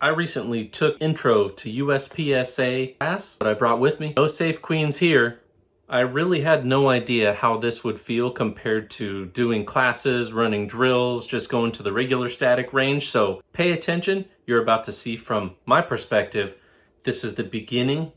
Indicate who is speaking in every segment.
Speaker 1: I recently took Intro to USPSA class that I brought with me. No safe queens here. I really had no idea how this would feel compared to doing classes, running drills, just going to the regular static range. So pay attention. You're about to see from my perspective, this is the beginning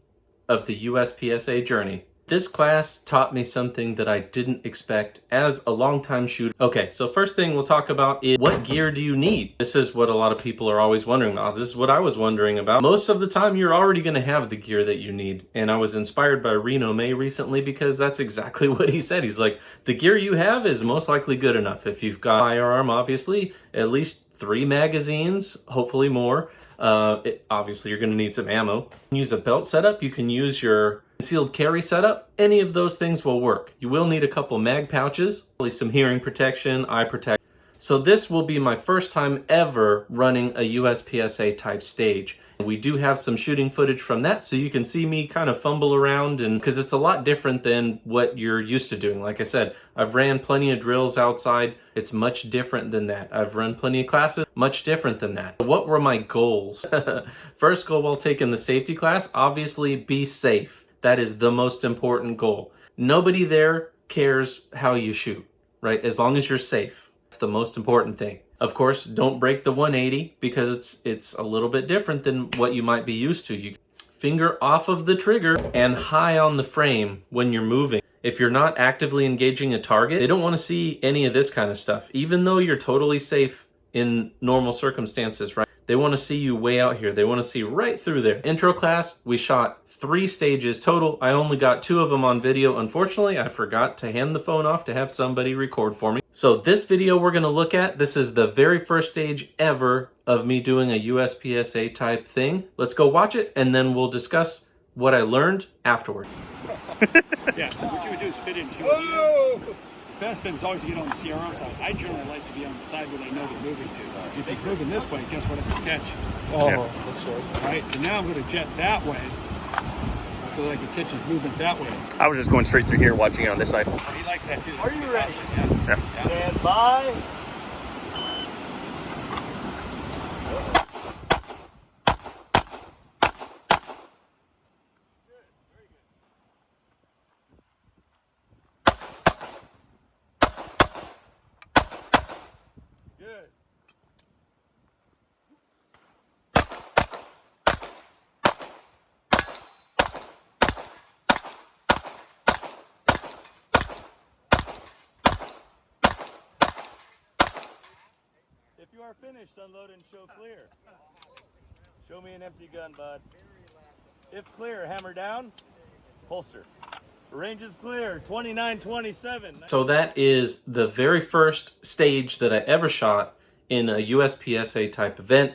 Speaker 1: of the USPSA journey. This class taught me something that I didn't expect as a longtime shooter. Okay, so first thing we'll talk about is what gear do you need? This is what a lot of people are always wondering about. This is what I was wondering about. Most of the time, you're already going to have the gear that you need. And I was inspired by Reno May recently because that's exactly what he said. He's like, the gear you have is most likely good enough. If you've got a firearm, obviously, at least 3 magazines, hopefully more. Obviously, you're going to need some ammo. You can use a belt setup. You can use your concealed carry setup. Any of those things will work. You will need a couple mag pouches, probably some hearing protection, eye protection. So this will be my first time ever running a USPSA type stage. We do have some shooting footage from that, so you can see me kind of fumble around, and because it's a lot different than what you're used to doing. Like I said, I've ran plenty of drills outside. It's much different than that. I've run plenty of classes, much different than that. What were my goals? First goal while taking the safety class, obviously be safe. That is the most important goal. Nobody there cares how you shoot, right? As long as you're safe. That's the most important thing. Of course, don't break the 180 because it's a little bit different than what you might be used to. You finger off of the trigger and high on the frame when you're moving. If you're not actively engaging a target, they don't want to see any of this kind of stuff. Even though you're totally safe in normal circumstances, right? They want to see you way out here. They want to see right through there. Intro class, we shot 3 stages total. I only got 2 of them on video. Unfortunately, I forgot to hand the phone off to have somebody record for me. So this video we're going to look at, this is the very first stage ever of me doing a USPSA type thing. Let's go watch it, and then we'll discuss what I learned afterwards.
Speaker 2: Yeah, so what you would do is fit in. The best bet is always to get on the CRO side. I generally like to be on the side where they know they're moving to. So if he's moving this way, guess what I can catch?
Speaker 3: Oh, yeah. That's right.
Speaker 2: All right, so now I'm going to jet that way so that I can catch his movement that way.
Speaker 3: I was just going straight through here, watching it on this side.
Speaker 2: Oh, he likes that too.
Speaker 4: Are you ready?
Speaker 2: Yeah.
Speaker 4: Stand by. If you are finished, unload and show clear. Show me an empty gun, bud. If clear, hammer down, holster. Range is clear, 29-27.
Speaker 1: So that is the very first stage that I ever shot in a USPSA type event,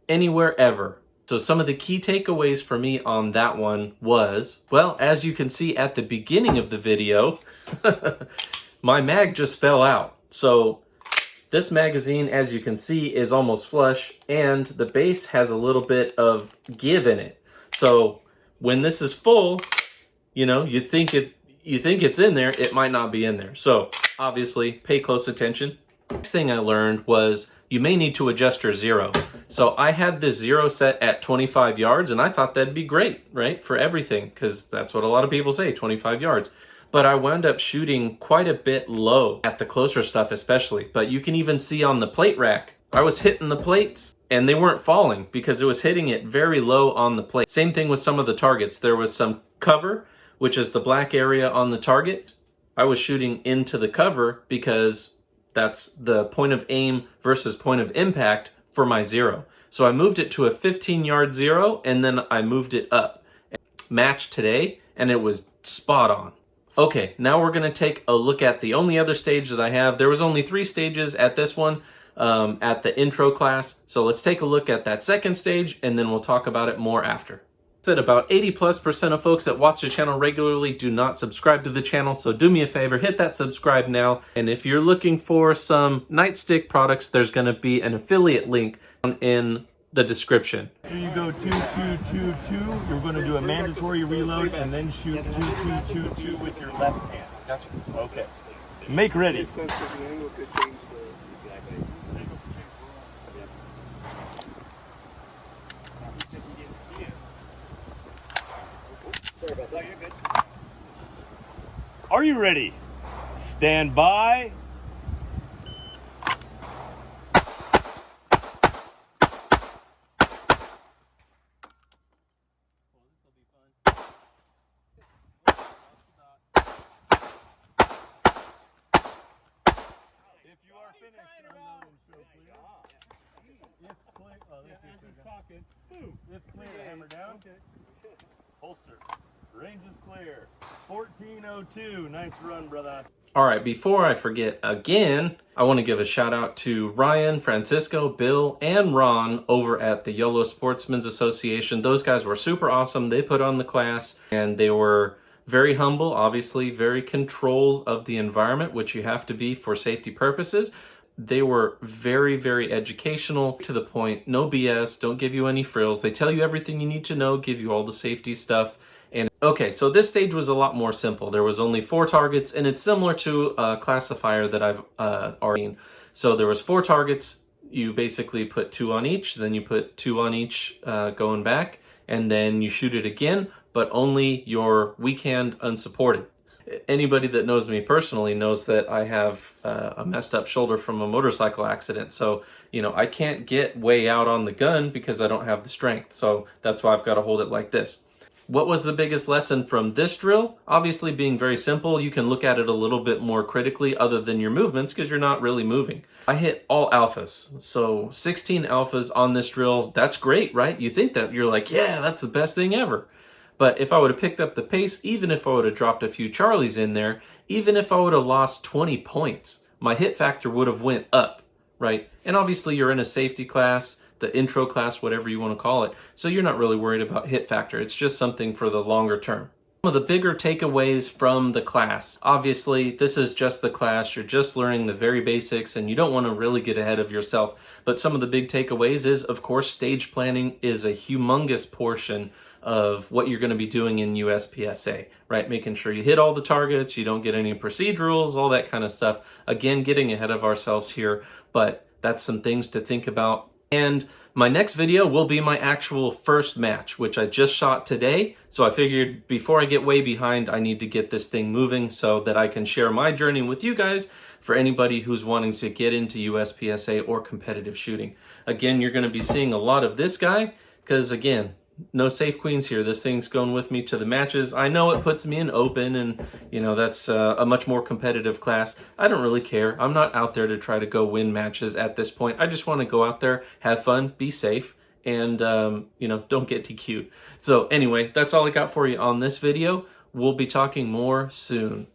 Speaker 1: anywhere ever. So some of the key takeaways for me on that one was, well, as you can see at the beginning of the video, my mag just fell out. So this magazine, as you can see, is almost flush, and the base has a little bit of give in it. So when this is full, you know, you think it's in there, it might not be in there. So obviously, pay close attention. Next thing I learned was you may need to adjust your zero. So I had this zero set at 25 yards, and I thought that'd be great, right, for everything, because that's what a lot of people say, 25 yards. But I wound up shooting quite a bit low at the closer stuff especially. But you can even see on the plate rack, I was hitting the plates and they weren't falling because it was hitting it very low on the plate. Same thing with some of the targets. There was some cover, which is the black area on the target. I was shooting into the cover because that's the point of aim versus point of impact for my zero. So I moved it to a 15-yard zero, and then I moved it up. Matched today, and it was spot on. Okay, now we're going to take a look at the only other stage that I have. There was only 3 stages at this one, at the intro class. So let's take a look at that second stage, and then we'll talk about it more after. That about 80+% of folks that watch the channel regularly do not subscribe to the channel, so do me a favor, hit that subscribe now. And if you're looking for some nightstick products, there's going to be an affiliate link in the description.
Speaker 4: After you go 2, 2, 2, 2, you're going to do a mandatory reload and then shoot 2, 2, 2, 2 with your left hand. Gotcha. Okay. Make ready. Are you ready? Stand by. If you are finished, unload and show clear. If clear, if clear, hammer down. Holster. Range is clear. 1402. Nice run, brother.
Speaker 1: All right, before I forget again, I want to give a shout out to Ryan, Francisco, Bill, and Ron over at the YOLO Sportsmen's Association. Those guys were super awesome. They put on the class and they were very humble, obviously very controlled of the environment, which you have to be for safety purposes. They were very, very educational, to the point, no BS, don't give you any frills. They tell you everything you need to know, give you all the safety stuff. And okay, so this stage was a lot more simple. There was only 4 targets, and it's similar to a classifier that I've already seen. So there was 4 targets. You basically put 2 on each, then you put 2 on each going back, and then you shoot it again, but only your weak hand unsupported. Anybody that knows me personally knows that I have a messed up shoulder from a motorcycle accident. So, you know, I can't get way out on the gun because I don't have the strength. So that's why I've got to hold it like this. What was the biggest lesson from this drill? Obviously being very simple. You can look at it a little bit more critically other than your movements because you're not really moving. I hit all alphas. So 16 alphas on this drill. That's great, right? You think that you're like, yeah, that's the best thing ever. But if I would have picked up the pace, even if I would have dropped a few Charlies in there, even if I would have lost 20 points, my hit factor would have went up, right? And obviously you're in a safety class, the intro class, whatever you want to call it. So you're not really worried about hit factor. It's just something for the longer term. Some of the bigger takeaways from the class. Obviously, this is just the class. You're just learning the very basics and you don't want to really get ahead of yourself. But some of the big takeaways is, of course, stage planning is a humongous portion of what you're going to be doing in USPSA, right? Making sure you hit all the targets, you don't get any procedurals, all that kind of stuff. Again, getting ahead of ourselves here, but that's some things to think about. And my next video will be my actual first match, which I just shot today. So I figured before I get way behind, I need to get this thing moving so that I can share my journey with you guys for anybody who's wanting to get into USPSA or competitive shooting. Again, you're going to be seeing a lot of this guy because, again, no safe queens here. This thing's going with me to the matches. I know it puts me in open and, you know, that's a much more competitive class. I don't really care. I'm not out there to try to go win matches at this point. I just want to go out there, have fun, be safe, and, you know, don't get DQ'd. So anyway, that's all I got for you on this video. We'll be talking more soon.